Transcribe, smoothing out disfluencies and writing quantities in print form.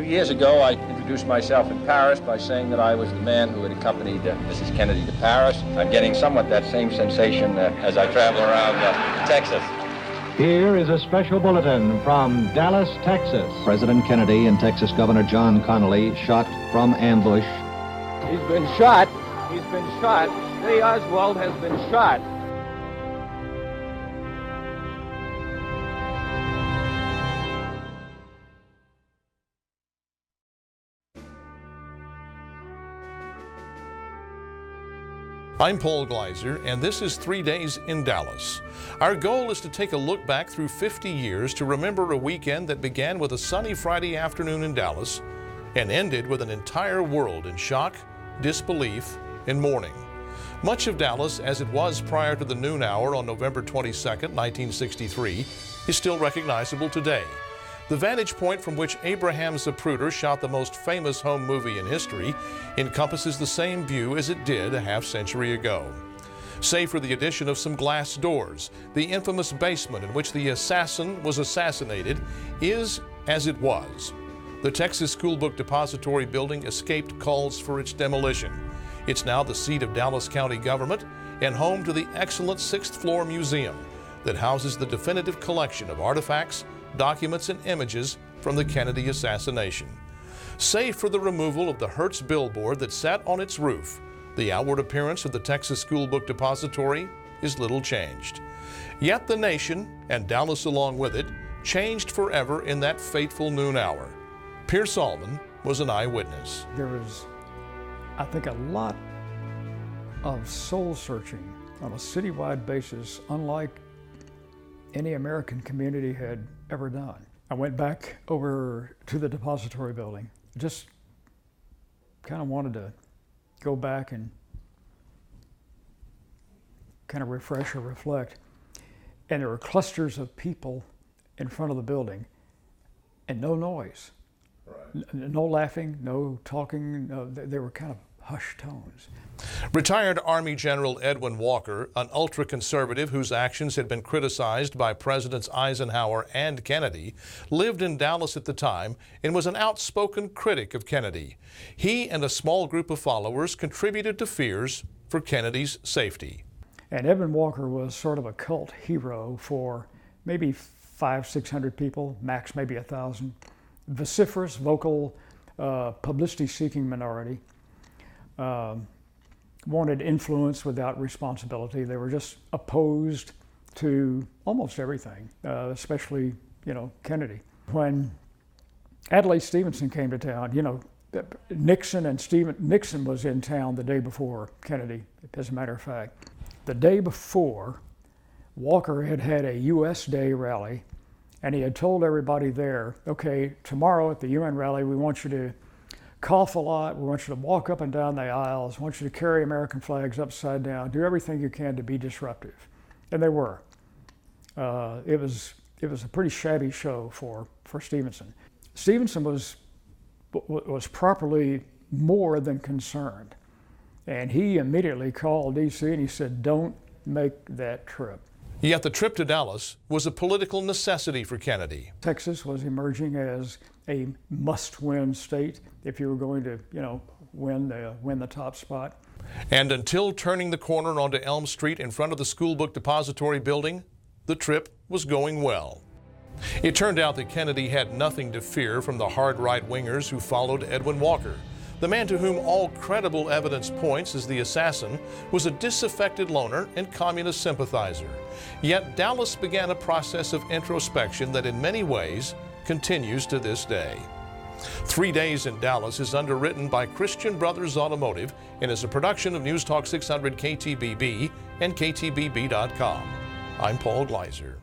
2 years ago, I introduced myself in Paris by saying that I was the man who had accompanied Mrs. Kennedy to Paris. I'm getting somewhat that same sensation as I travel around Texas. Here is a special bulletin from Dallas, Texas. President Kennedy and Texas Governor John Connally shot from ambush. He's been shot. He's been shot. Lee Oswald has been shot. I'm Paul Gleiser, and this is 3 Days in Dallas. Our goal is to take a look back through 50 years to remember a weekend that began with a sunny Friday afternoon in Dallas and ended with an entire world in shock, disbelief, and mourning. Much of Dallas, as it was prior to the noon hour on November 22, 1963, is still recognizable today. The vantage point from which Abraham Zapruder shot the most famous home movie in history encompasses the same view as it did a half-century ago. Save for the addition of some glass doors, the infamous basement in which the assassin was assassinated is as it was. The Texas School Book Depository building escaped calls for its demolition. It's now the seat of Dallas County government and home to the excellent 6th floor museum that houses the definitive collection of artifacts, documents, and images from the Kennedy assassination. Save for the removal of the Hertz billboard that sat on its roof, the outward appearance of the Texas School Book Depository is little changed. Yet the nation, and Dallas along with it, changed forever in that fateful noon hour. Pierce Allman was an eyewitness. There was, I think, a lot of soul searching on a citywide basis, unlike any American community had ever done. I went back over to the depository building, just kind of wanted to go back and kind of refresh or reflect. And there were clusters of people in front of the building and no noise. Right. No laughing, no talking, they were kind of hushed tones. Retired Army General Edwin Walker, an ultra-conservative whose actions had been criticized by Presidents Eisenhower and Kennedy, lived in Dallas at the time and was an outspoken critic of Kennedy. He and a small group of followers contributed to fears for Kennedy's safety. And Edwin Walker was sort of a cult hero for maybe 500-600 people, max maybe 1,000. Vociferous, vocal, publicity-seeking minority. Wanted influence without responsibility. They were just opposed to almost everything, especially, Kennedy. When Adlai Stevenson came to town, Nixon was in town the day before Kennedy, as a matter of fact. The day before, Walker had had a U.S. Day rally, and he had told everybody there, okay, tomorrow at the UN rally, we want you to cough a lot, we want you to walk up and down the aisles, we want you to carry American flags upside down, do everything you can to be disruptive. And they were. It was a pretty shabby show for Stevenson. Stevenson was properly more than concerned. And he immediately called D.C. and he said, don't make that trip. Yet the trip to Dallas was a political necessity for Kennedy. Texas was emerging as a must-win state if you were going to, win the top spot. And until turning the corner onto Elm Street in front of the School Book Depository building, the trip was going well. It turned out that Kennedy had nothing to fear from the hard right-wingers who followed Edwin Walker. The man to whom all credible evidence points as the assassin was a disaffected loner and communist sympathizer. Yet Dallas began a process of introspection that in many ways continues to this day. 3 Days in Dallas is underwritten by Christian Brothers Automotive and is a production of News Talk 600 KTBB and KTBB.com. I'm Paul Gleiser.